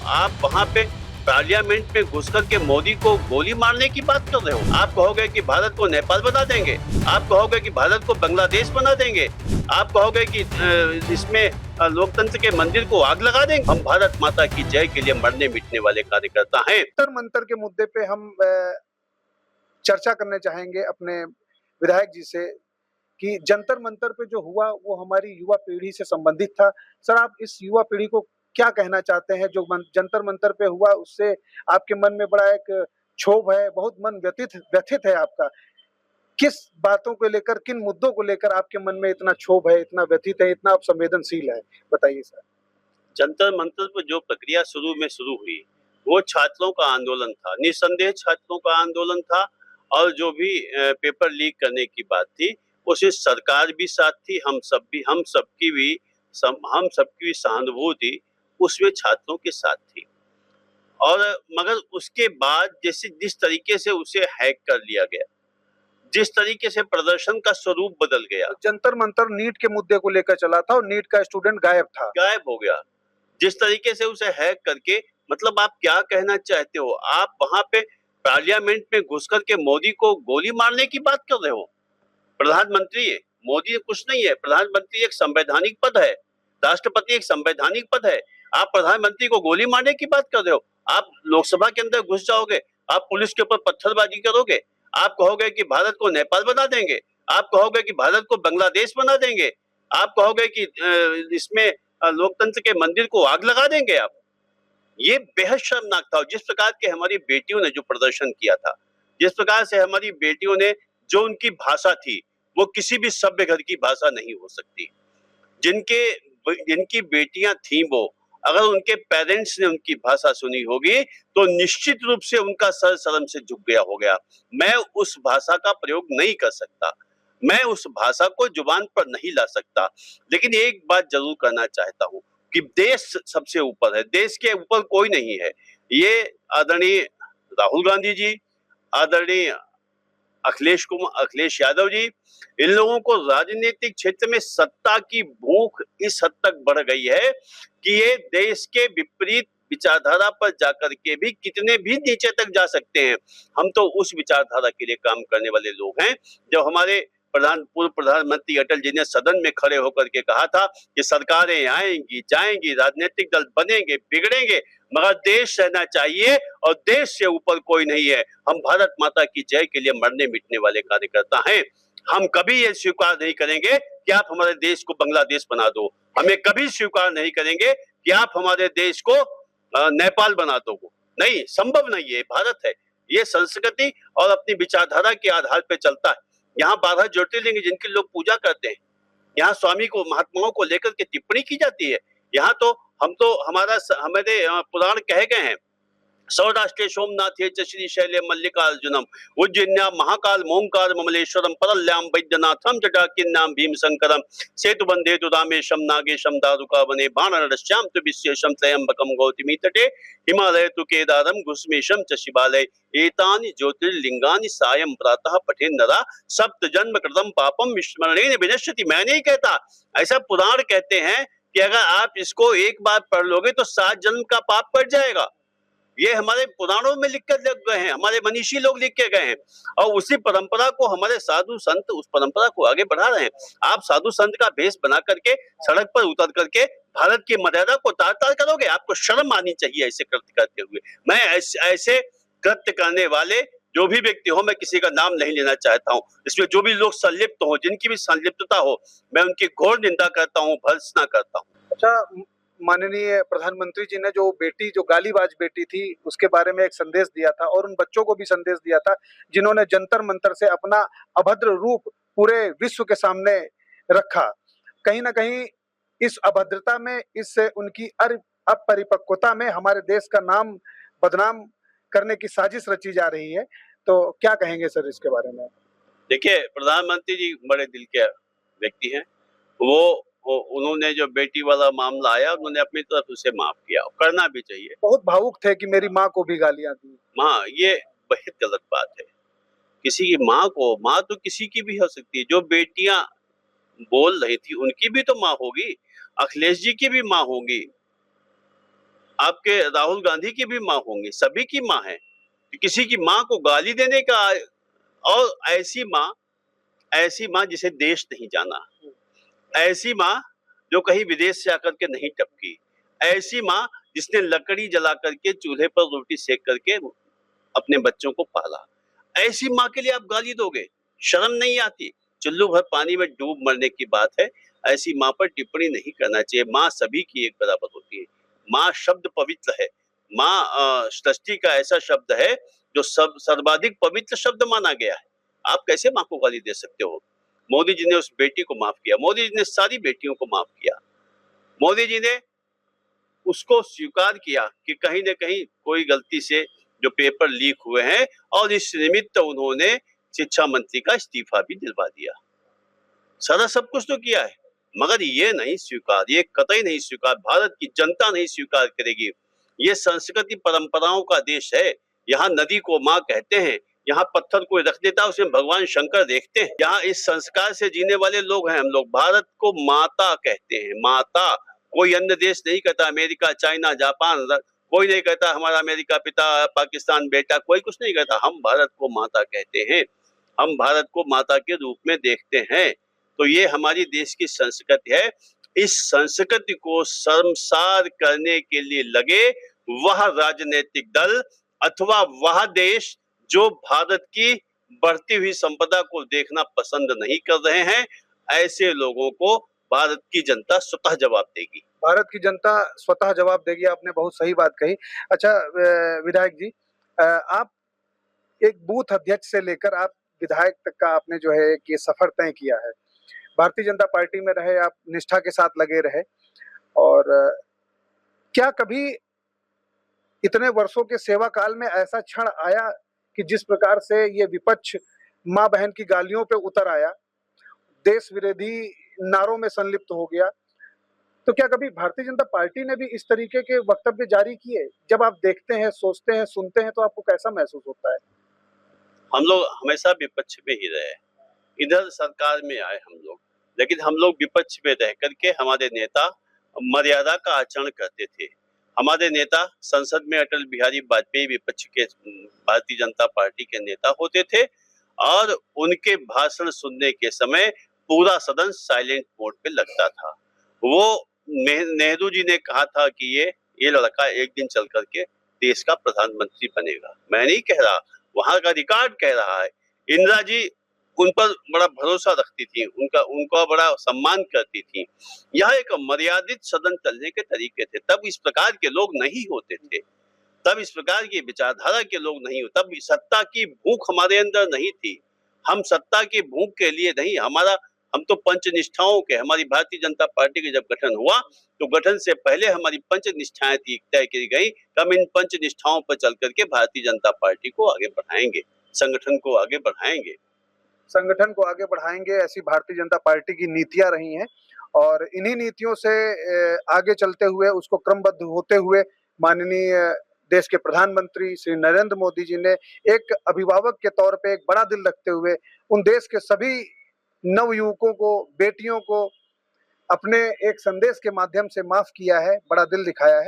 आप वहाँ पे पार्लियामेंट में घुस करके मोदी को गोली मारने की बात कर रहे हो। आप कहोगे कि भारत को नेपाल बना देंगे, आप कहोगे कि भारत को बांग्लादेश बना देंगे, आप कहोगे कि इसमें लोकतंत्र के मंदिर को आग लगा देंगे। हम भारत माता की जय के लिए मरने मिटने वाले कार्यकर्ता हैं। जंतर मंतर के मुद्दे पे हम चर्चा करने चाहेंगे अपने विधायक जी से कि जंतर मंतर पे जो हुआ वो हमारी युवा पीढ़ी से संबंधित था। सर, आप इस युवा पीढ़ी को क्या कहना चाहते हैं? जो जंतर मंतर पे हुआ उससे आपके मन में बड़ा एक क्षोभ है, बहुत मन व्यथित है आपका। किस बातों को लेकर, किन मुद्दों को लेकर आपके मन में इतना क्षोभ है, इतना व्यथित है, इतना आप संवेदनशील है? बताइए सर। जंतर मंतर पर जो प्रक्रिया शुरू हुई वो छात्रों का आंदोलन था, निस्संदेह छात्रों का आंदोलन था। और जो भी पेपर लीक करने की बात थी उसमें सरकार भी साथ थी, हम सबकी भी सहानुभूति उसमें छात्रों के साथ थी। और मगर उसके बाद जैसे जिस तरीके से उसे हैक कर लिया गया, जिस तरीके से प्रदर्शन का स्वरूप बदल गया, जंतर मंतर नीट के मुद्दे को लेकर चला था और नीट का स्टूडेंट गायब हो गया। जिस तरीके से उसे हैक करके, मतलब आप क्या कहना चाहते हो? आप वहां पे पार्लियामेंट में घुस करके मोदी को गोली मारने की बात कर रहे हो। प्रधानमंत्री है, मोदी कुछ नहीं है। प्रधानमंत्री एक संवैधानिक पद है, राष्ट्रपति एक संवैधानिक पद है। आप प्रधानमंत्री को गोली मारने की बात कर रहे हो। आप लोकसभा के अंदर घुस जाओगे, आप पुलिस के ऊपर पत्थरबाजी करोगे, आप कहोगे कि भारत को नेपाल बना देंगे, आप कहोगे कि भारत को बांग्लादेश बना देंगे, आप कहोगे कि इसमें लोकतंत्र के मंदिर को आग लगा देंगे आप। ये बेहद शर्मनाक था। जिस प्रकार के हमारी बेटियों ने जो प्रदर्शन किया था, जिस प्रकार से हमारी बेटियों ने, जो उनकी भाषा थी वो किसी भी सभ्य घर की भाषा नहीं हो सकती। जिनकी बेटियां थी, वो अगर उनके पेरेंट्स ने उनकी भाषा सुनी होगी तो निश्चित रूप से उनका सर शर्म से झुक गया हो गया। मैं उस भाषा का प्रयोग नहीं कर सकता, मैं उस भाषा को जुबान पर नहीं ला सकता। लेकिन एक बात जरूर करना चाहता हूं कि देश सबसे ऊपर है, देश के ऊपर कोई नहीं है। ये आदरणीय राहुल गांधी जी, आदरणीय अखिलेश यादव जी, इन लोगों को राजनीतिक क्षेत्र में सत्ता की भूख इस हद तक बढ़ गई है कि ये देश के विपरीत विचारधारा पर जाकर के भी कितने भी नीचे तक जा सकते हैं। हम तो उस विचारधारा के लिए काम करने वाले लोग हैं। जब हमारे पूर्व प्रधानमंत्री अटल जी ने सदन में खड़े होकर के कहा था कि सरकारें आएंगी जाएंगी, राजनीतिक दल बनेंगे बिगड़ेंगे, मगर देश रहना चाहिए और देश से ऊपर कोई नहीं है। हम भारत माता की जय के लिए मरने मिटने वाले कार्यकर्ता हैं। हम कभी ये स्वीकार नहीं करेंगे कि आप हमारे देश को बांग्लादेश बना दो। हमें कभी स्वीकार नहीं करेंगे कि आप हमारे देश को नेपाल बना दो। नहीं, संभव नहीं है। भारत है, ये संस्कृति और अपनी विचारधारा के आधार पर चलता है। यहाँ 12 ज्योतिर्लिंग जिनकी लोग पूजा करते हैं, यहाँ स्वामी को, महात्माओं को लेकर के टिप्पणी की जाती है। यहाँ तो हमारे पुराण कहे गए हैं, सौराष्ट्रे सोमनाथ श्रीशैले मल्लिकार्जुनम उज्जैन्या महाकाल मोंकार ममलेश्वरम परल्याम वैद्यनाथम जटाकिन्नाम भीमशंकरम सेतुबंधे तु रामेशम नागेशम दारुका वने बाणरश्याम तु विश्वेशम त्रयंबकम गौतमी तटे हिमालय तु केदारम घुस्मेशम च शिवालय एतानि ज्योतिर्लिंगानि सायं प्रातः पठे नरा सप्त जन्म कृतम पापम विस्मरणेन विनश्यति। मैं नहीं कहता, ऐसा पुराण कहते हैं कि अगर आप इसको एक बार पढ़ लोगे तो 7 जन्म का पाप पड़ जाएगा। ये हमारे पुराणों में लिख कर गए हैं, हमारे मनीषी लोग लिख के गए हैं। और उसी परंपरा को हमारे साधु संत उस परंपरा को आगे बढ़ा रहे हैं। आप साधु संत का भेष बना करके सड़क पर उतर करके भारत की मर्यादा को तार तार करोगे। आपको शर्म आनी चाहिए ऐसे कृत्य करते हुए। मैं ऐसे कृत्य करने वाले जो भी व्यक्ति हो, मैं किसी का नाम नहीं लेना चाहता हूँ, इसमें जो भी लोग संलिप्त हो, जिनकी भी संलिप्तता हो, मैं उनकी घोर निंदा करता हूँ, भर्त्सना करता हूँ। अच्छा, माननीय प्रधानमंत्री जी ने जो गालीबाज बेटी थी उसके बारे में एक संदेश दिया था और उन बच्चों को भी संदेश दिया था जिन्होंने जंतर मंतर से अपना अभद्र रूप पूरे विश्व के सामने रखा। कहीं ना कहीं इस अभद्रता में, इस उनकी अपरिपक्वता में हमारे देश का नाम बदनाम करने की साजिश रची जा रही है। तो क्या कहेंगे सर इसके बारे में? देखिए, प्रधानमंत्री जी बड़े दिल के व्यक्ति हैं। उन्होंने जो बेटी वाला मामला आया, उन्होंने अपनी तरफ उसे माफ किया, करना भी चाहिए। बहुत भावुक थे कि मेरी माँ को भी गालियां दी। माँ, ये बेहद गलत बात है। किसी की माँ को, माँ तो किसी की भी हो सकती है। जो बेटियां बोल रही थी उनकी भी तो माँ होगी, अखिलेश जी की भी माँ होगी। आपके राहुल गांधी की भी माँ होंगी, सभी की माँ है। किसी की माँ को गाली देने का, और ऐसी माँ जिसे देश नहीं जाना, ऐसी माँ जो कहीं विदेश से आकर के नहीं टपकी, ऐसी माँ जिसने लकड़ी जला करके चूल्हे पर रोटी सेक करके अपने बच्चों को पाला, ऐसी माँ के लिए आप गाली दोगे? शर्म नहीं आती? चुल्लू भर पानी में डूब मरने की बात है, ऐसी माँ पर टिप्पणी नहीं करना चाहिए। माँ सभी की एक बराबर होती है। माँ शब्द पवित्र है। माँ सृष्टि का ऐसा शब्द है जो सर्वाधिक पवित्र शब्द माना गया है। आप कैसे माँ को गाली दे सकते हो? मोदी जी ने उस बेटी को माफ किया, मोदी जी ने सारी बेटियों को माफ किया, मोदी जी ने उसको स्वीकार किया कि कहीं न कहीं कोई गलती से जो पेपर लीक हुए हैं, और इस निमित्त उन्होंने शिक्षा मंत्री का इस्तीफा भी दिलवा दिया। सारा सब कुछ तो किया है, मगर ये नहीं स्वीकार, ये कतई नहीं स्वीकार, भारत की जनता नहीं स्वीकार करेगी। ये संस्कृति परंपराओं का देश है। यहाँ नदी को माँ कहते हैं, यहाँ पत्थर कोई रख देता है उसमें भगवान शंकर देखते हैं। यहाँ इस संस्कार से जीने वाले लोग हैं हम लोग। भारत को माता कहते हैं, माता। कोई अन्य देश नहीं कहता, अमेरिका, चाइना, जापान, कोई नहीं कहता हमारा अमेरिका पिता, पाकिस्तान बेटा, कोई कुछ नहीं कहता। हम भारत को माता कहते हैं, हम भारत को माता के रूप में देखते हैं। तो ये हमारी देश की संस्कृति है। इस संस्कृति को शर्मसार करने के लिए लगे वह राजनीतिक दल अथवा वह देश जो भारत की बढ़ती हुई संपदा को देखना पसंद नहीं कर रहे हैं, ऐसे लोगों को भारत की जनता स्वतः जवाब देगी। भारत की जनता स्वतः जवाब देगी, आपने बहुत सही बात कही। अच्छा विधायक जी, आप एक बूथ अध्यक्ष से लेकर आप विधायक तक का आपने जो है कि सफर तय किया है। भारतीय जनता पार्टी में रहे, आप निष्ठा के साथ लगे रहे, और क्या कभी इतने वर्षों के सेवा काल में ऐसा क्षण आया कि जिस प्रकार से ये विपक्ष माँ बहन की गालियों पे उतर आया, देश विरोधी नारों में संलिप्त हो गया, तो क्या कभी भारतीय जनता पार्टी ने भी इस तरीके के वक्तव्य जारी किए? जब आप देखते हैं, सोचते हैं, सुनते हैं, तो आपको कैसा महसूस होता है? हम लोग हमेशा विपक्ष में ही रहे, इधर सरकार में आए हम लोग, लेकिन हम लोग विपक्ष में रह करके हमारे नेता मर्यादा का आचरण करते थे। हमारे नेता संसद में अटल बिहारी वाजपेयी विपक्ष के भारतीय जनता पार्टी के नेता होते थे, और उनके भाषण सुनने के समय पूरा सदन साइलेंट मोड पे लगता था। वो नेहरू जी ने कहा था कि ये लड़का एक दिन चल करके देश का प्रधानमंत्री बनेगा। मैं नहीं कह रहा, वहां का रिकॉर्ड कह रहा है। इंदिरा जी उन पर बड़ा भरोसा रखती थी, उनका बड़ा सम्मान करती थी। यह एक मर्यादित सदन चलने के तरीके थे। तब इस प्रकार के लोग नहीं होते थे, तब इस प्रकार की विचारधारा के लोग नहीं होते, तब सत्ता की भूख हमारे अंदर नहीं थी। हम सत्ता की भूख के लिए नहीं, हम तो पंच निष्ठाओं के, हमारी भारतीय जनता पार्टी के जब गठन हुआ तो गठन से पहले हमारी पंच निष्ठाएं थी, तय की गई। हम इन पंच निष्ठाओं पर चल करके भारतीय जनता पार्टी को आगे बढ़ाएंगे, संगठन को आगे बढ़ाएंगे। संगठन को आगे बढ़ाएंगे, ऐसी भारतीय जनता पार्टी की नीतियां रही हैं, और इन्हीं नीतियों से आगे चलते हुए, उसको क्रमबद्ध होते हुए, माननीय देश के प्रधानमंत्री श्री नरेंद्र मोदी जी ने एक अभिभावक के तौर पे एक बड़ा दिल रखते हुए उन देश के सभी नवयुवकों को, बेटियों को अपने एक संदेश के माध्यम से माफ किया है, बड़ा दिल दिखाया है।